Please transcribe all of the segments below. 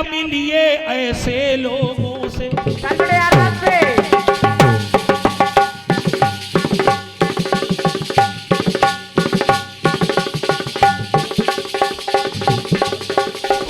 मिलिए ऐसे लोगों से।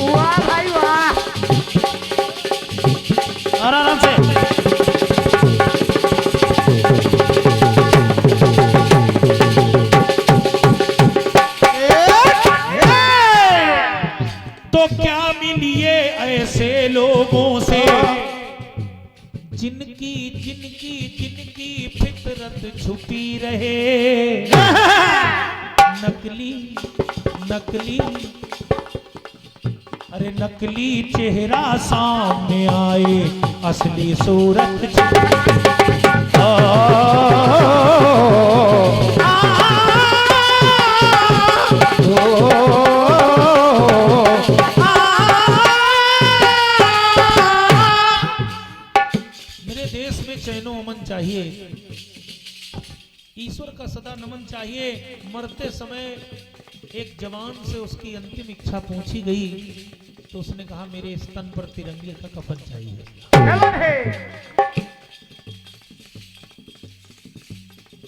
वाह भाई वाह, आराम से। तो क्या मिलिए ऐसे लोगों से जिनकी जिनकी जिनकी फितरत छुपी रहे। नकली नकली, अरे नकली चेहरा सामने आए, असली सूरत मेरे देश में चैनो अमन चाहिए, ईश्वर का सदा नमन चाहिए। मरते समय एक जवान से उसकी अंतिम इच्छा पूछी गई तो उसने कहा मेरे स्तन पर तिरंगे का कफन चाहिए।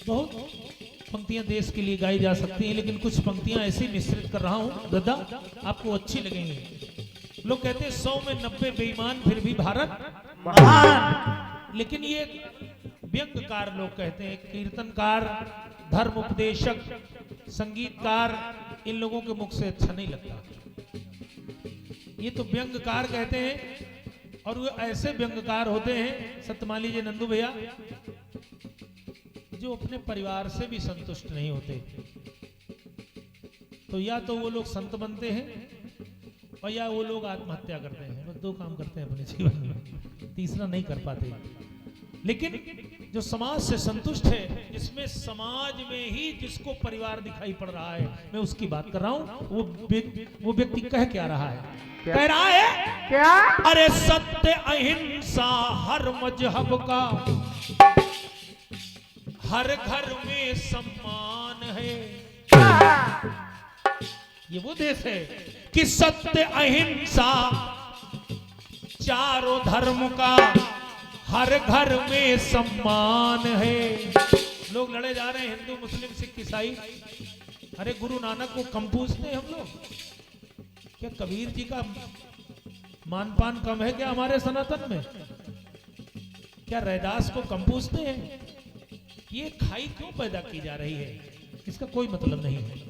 बहुत पंक्तियां देश के लिए गाई जा सकती हैं, लेकिन कुछ पंक्तियां ऐसी मिश्रित कर रहा हूं दादा, आपको अच्छी लगेंगी। लोग कहते हैं 100 में 90 बेईमान फिर भी भारत महान, लेकिन ये व्यंग्यकार लोग कहते हैं, कीर्तनकार, धर्म उपदेशक, संगीतकार, इन लोगों के मुख से अच्छा नहीं लगता। ये तो व्यंग्यकार कहते हैं, और वो ऐसे व्यंग्यकार होते हैं, सत्य मान लीजिए नंदू भैया, जो अपने परिवार से भी संतुष्ट नहीं होते। तो या तो वो लोग संत बनते हैं और या वो लोग आत्महत्या करते हैं। बस 2 काम करते हैं अपने जीवन में, तीसरा नहीं कर पाते। लेकिन जो समाज से संतुष्ट है, जिसमें समाज में ही जिसको परिवार दिखाई पड़ रहा है, मैं उसकी बात कर रहा हूं। वो व्यक्ति कह क्या रहा है? कह रहा है क्या? अरे सत्य अहिंसा हर मजहब का, हर घर में सम्मान है। ये वो देश है कि सत्य अहिंसा चारों धर्म का, हर घर में सम्मान है। लोग लड़े जा रहे हैं, हिंदू मुस्लिम सिख ईसाई। अरे गुरु नानक को कम पूछते हैं हम लोग? क्या कबीर जी का मान पान कम है क्या हमारे सनातन में? क्या रैदास को कम पूछते हैं? ये खाई क्यों पैदा की जा रही है? इसका कोई मतलब नहीं है,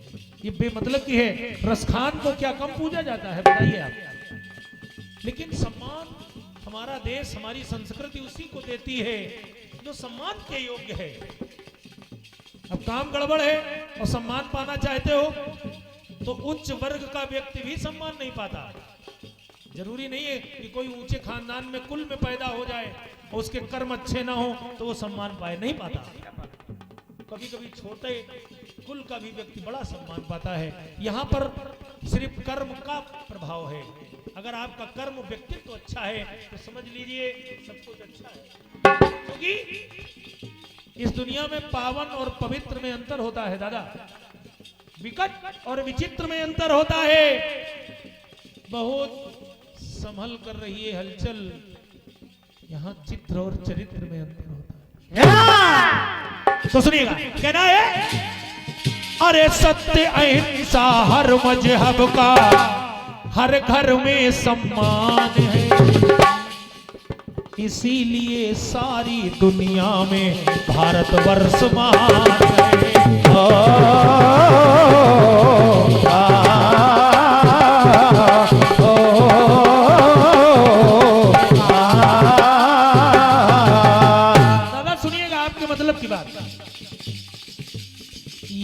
ये बेमतलब की है। रसखान को क्या कम पूजा जाता है बताइए आप? लेकिन सम्मान हमारा देश, हमारी संस्कृति उसी को देती है जो सम्मान के योग्य है। अब काम गड़बड़ है और सम्मान पाना चाहते हो तो उच्च वर्ग का व्यक्ति भी सम्मान नहीं पाता। जरूरी नहीं है कि कोई ऊंचे खानदान में कुल में पैदा हो जाए और उसके कर्म अच्छे ना हो तो वो सम्मान पाए, नहीं पाता। कभी कभी छोटे कुल का भी व्यक्ति बड़ा सम्मान पाता है। यहाँ पर सिर्फ कर्म का प्रभाव है। अगर आपका कर्म व्यक्तित्व तो अच्छा है तो समझ लीजिए सब कुछ अच्छा है। क्योंकि इस दुनिया में पावन और पवित्र में अंतर होता है दादा, विकट और विचित्र में अंतर होता है। बहुत संभल कर रही है हलचल, यहाँ चित्र और चरित्र में अंतर होता है। तो सुनिएगा, कहना है अरे सत्य अहिंसा हर मजहब का, हर घर में सम्मान है। इसीलिए सारी दुनिया में भारतवर्ष महान है। दादा सुनिएगा आपके मतलब की बात।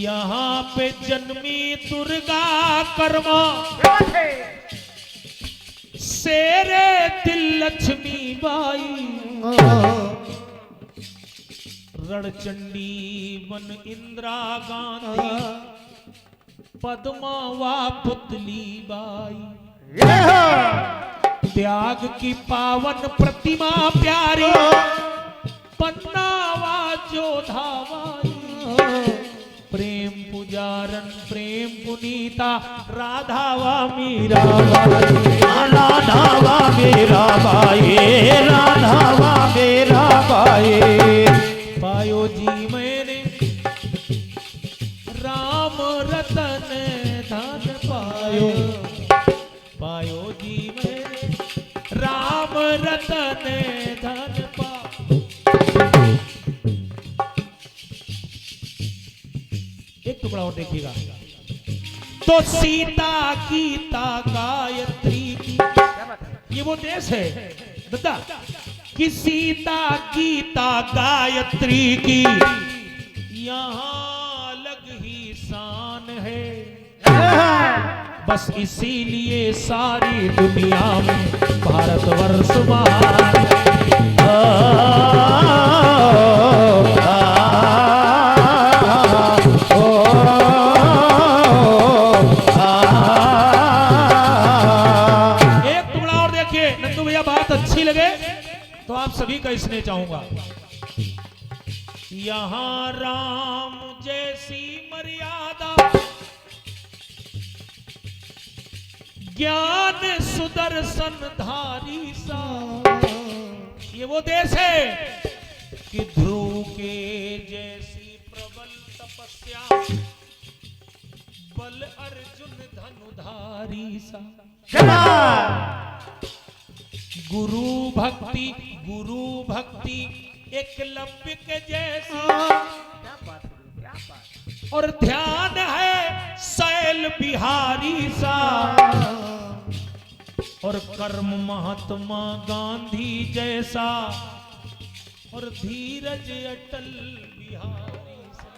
यहाँ पे जन्मी दुर्गा कर्मा, शेरे दिल लक्ष्मी बाई, रणचंडी वन इंदिरा गांधी, पद्मावा पुतली बाई। त्याग की पावन प्रतिमा प्यारी, पन्नावा जोधाबाई। प्रेम पुजारन प्रेम पुनीता, राधावा मीराबाई। राधावा में राम रतन धन पा। एक टुकड़ा और देखिएगा। तो सीता गीता गायत्री की, ये वो देश है दादा कि सीता गीता गायत्री की यहाँ अलग ही शान है। बस इसीलिए सारी दुनिया में भारतवर्ष महान है। एक टुकड़ा और देखिए नंदू भैया, बात अच्छी लगे तो आप सभी का इसने चाहूंगा। यहाँ राम जैसी मर्यादा ज्ञान सुदर्शन धारी सा, ये वो देश है कि ध्रुव के जैसी प्रबल तपस्या बल अर्जुन धनुधारी सा। गुरु भक्ति एकलव्य के जैसी और ध्यान है शैल बिहारी सा। और कर्म महात्मा गांधी जैसा और धीरज अटल बिहारी सा।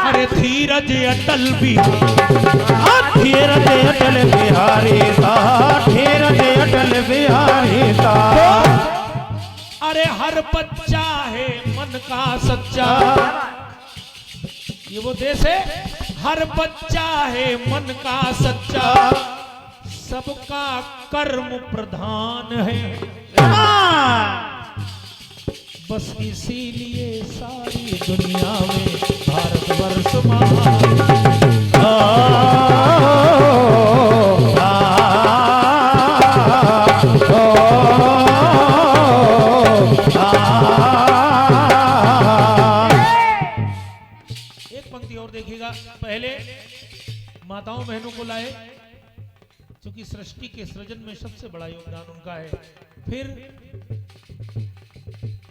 अरे धीरज अटल बिहारी, धीरज अटल बिहारी सा, धीरज अटल बिहारी सा। अरे हर बच्चा है मन का सच्चा, ये वो देश है हर बच्चा है मन का सच्चा, सबका कर्म प्रधान है। बस इसीलिए सारी दुनिया में भारतवर्ष महान। एक पंक्ति और देखिएगा। पहले माताओं बहनों को लाए क्योंकि सृष्टि के सृजन में सबसे बड़ा योगदान उनका है। फिर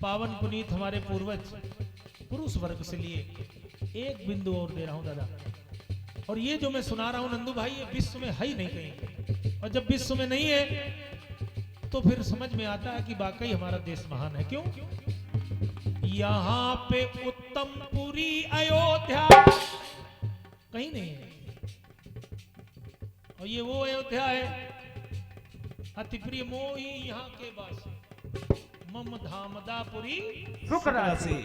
पावन पुनीत हमारे पूर्वज पुरुष वर्ग से लिए एक बिंदु और दे रहा हूं दादा। और ये जो मैं सुना रहा हूं नंदू भाई, ये विश्व में है ही नहीं कहीं। और जब विश्व में नहीं है तो फिर समझ में आता है कि वाकई हमारा देश महान है। क्यों? यहां पे उत्तमपुरी अयोध्या कहीं नहीं है। और ये वो अयोध्या है अति प्रिय मोही यहाँ के वासी मम धामदापुरी सुख राशि।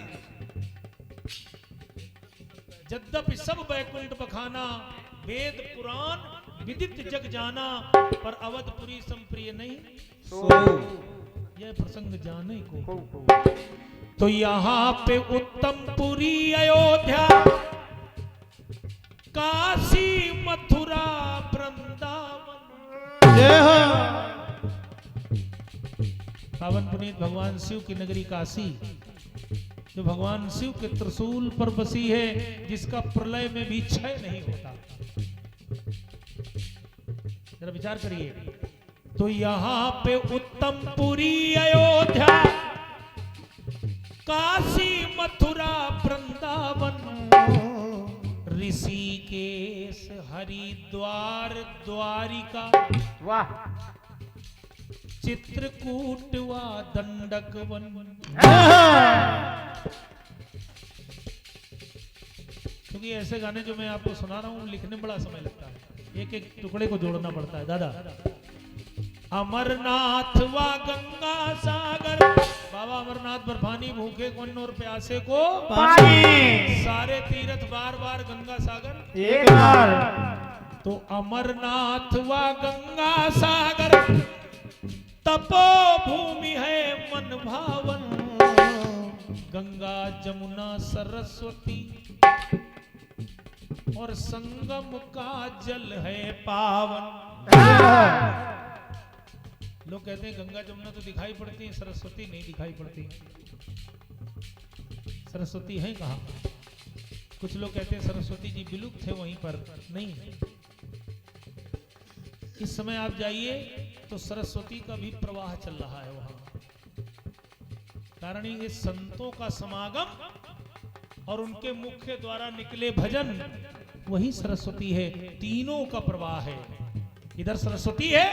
यद्यपि सब वैकुंठ बखाना वेद पुराण विदित जग जाना, पर अवधपुरी संप्रिय नहीं यह प्रसंग जाने को। तो यहाँ पे उत्तमपुरी अयोध्या काशी मथुरा वृंदावन, पावन पुनीत भगवान शिव की नगरी काशी, जो भगवान शिव के त्रिशूल पर बसी है, जिसका प्रलय में भी क्षय नहीं होता। जरा विचार करिए। तो यहाँ पे उत्तमपुरी अयोध्या काशी मथुरा वृंदावन, ऋषिकेश हरिद्वार द्वारिका, वाह, चित्रकूट व दंडक वन। क्योंकि ऐसे गाने जो मैं आपको सुना रहा हूं लिखने में बड़ा समय लगता है, एक एक टुकड़े को जोड़ना पड़ता है दादा। अमरनाथ व गंगा सागर, बाबा अमरनाथ बर्फानी भूखे कौन और प्यासे को पानी, सारे तीर्थ बार बार गंगा सागर एक बार। तो अमरनाथ व गंगा सागर तपो भूमि है मन भावन, गंगा जमुना सरस्वती और संगम का जल है पावन। लोग कहते हैं गंगा जमुना तो दिखाई पड़ती है, सरस्वती नहीं दिखाई पड़ती। सरस्वती है कहाँ? कुछ लोग कहते हैं सरस्वती जी विलुप्त थे वहीं पर, नहीं। इस समय आप जाइए तो सरस्वती का भी प्रवाह चल रहा है वहां। कारण ये संतों का समागम और उनके मुख्य द्वारा निकले भजन वही सरस्वती है। तीनों का प्रवाह है। इधर सरस्वती है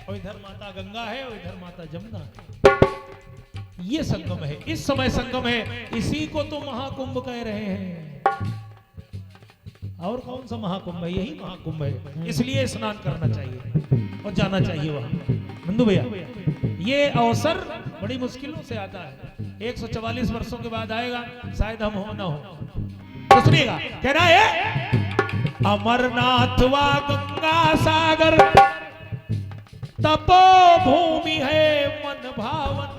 और इधर माता गंगा है और इधर माता जमुना है। ये संगम है, इस समय संगम है। इसी को तो महाकुंभ कह रहे हैं। और कौन सा महाकुंभ है? यही महाकुंभ है। इसलिए स्नान करना चाहिए और जाना चाहिए वहां। नंदू भैया, ये अवसर बड़ी मुश्किलों से आता है। 144 वर्षों के बाद आएगा, शायद हम हो ना हो। तो सुनिएगा, कह रहा है अमरनाथ व गंगा सागर तपो भूमि है मन भावन।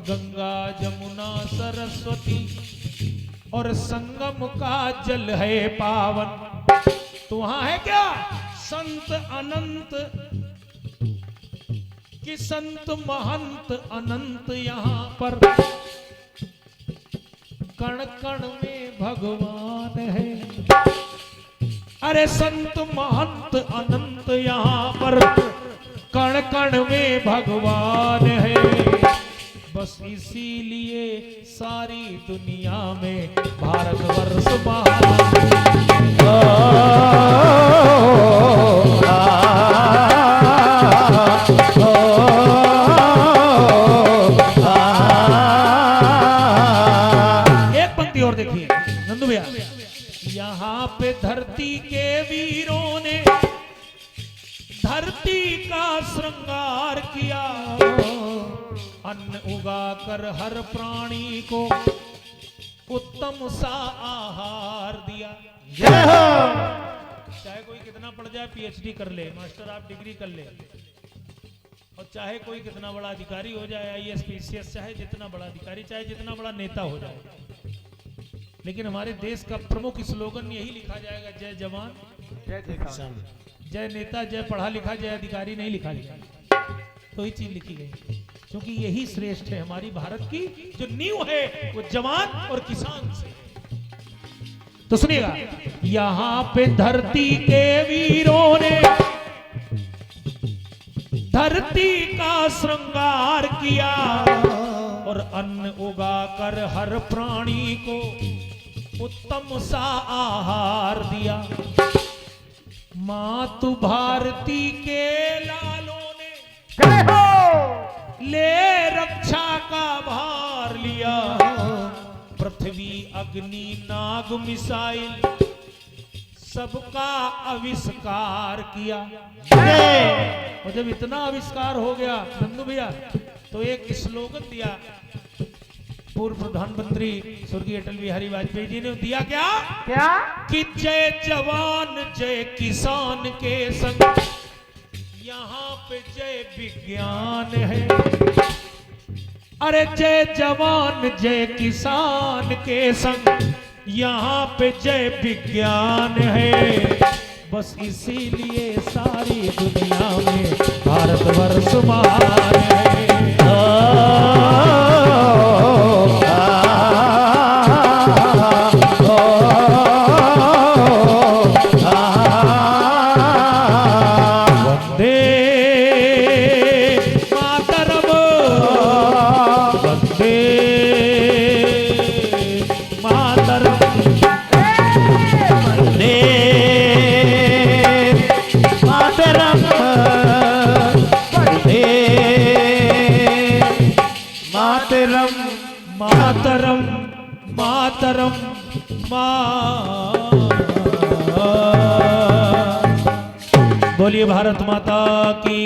गंगा जमुना सरस्वती और संगम का जल है पावन। तो वहां है क्या? संत अनंत कि संत महंत अनंत यहाँ पर कण कण में भगवान है। अरे संत महंत अनंत यहाँ पर कण कण में भगवान है। बस इसीलिए सारी दुनिया में भारतवर्ष महान। और देखिए नंदू भैया, यहाँ पे धरती के वीरों ने धरती का श्रृंगार किया। अन्न उगाकर हर प्राणी को उत्तम सा आहार दिया। चाहे कोई कितना पढ़ जाए, पीएचडी कर ले, मास्टर आप डिग्री कर ले, और चाहे कोई कितना बड़ा अधिकारी हो जाए, आईएएस पीसीएस, चाहे जितना बड़ा अधिकारी, चाहे जितना बड़ा नेता हो जाए, लेकिन हमारे देश का प्रमुख स्लोगन यही लिखा जाएगा, जय जवान जय किसान, जय नेता जय पढ़ा लिखा, जय अधिकारी नहीं लिखा जाएगा। तो ये चीज लिखी गई, क्योंकि यही श्रेष्ठ है। हमारी भारत की जो नींव है वो जवान और किसान से। तो सुनिएगा, यहाँ पे धरती के वीरों ने धरती का श्रृंगार किया और अन्न उगाकर हर प्राणी को उत्तम सा आहार दिया। मातु भारती के लालों ने ले रक्षा का भार लिया। पृथ्वी अग्नि नाग मिसाइल सबका आविष्कार किया। और जब इतना आविष्कार हो गया नंदू भैया, तो एक स्लोगन दिया पूर्व प्रधानमंत्री स्वर्गीय अटल बिहारी वाजपेयी जी ने दिया। क्या कि जय जवान जय किसान के संग यहाँ पे जय विज्ञान है। अरे जय जवान जय किसान के संग यहाँ पे जय विज्ञान है। बस इसीलिए सारी दुनिया में भारतवर्ष महान है। वंदे मातरम, वंदे मातरम, वंदे मातरम, वंदे मातरम, मातरम मातरम बोलिए भारत माता की।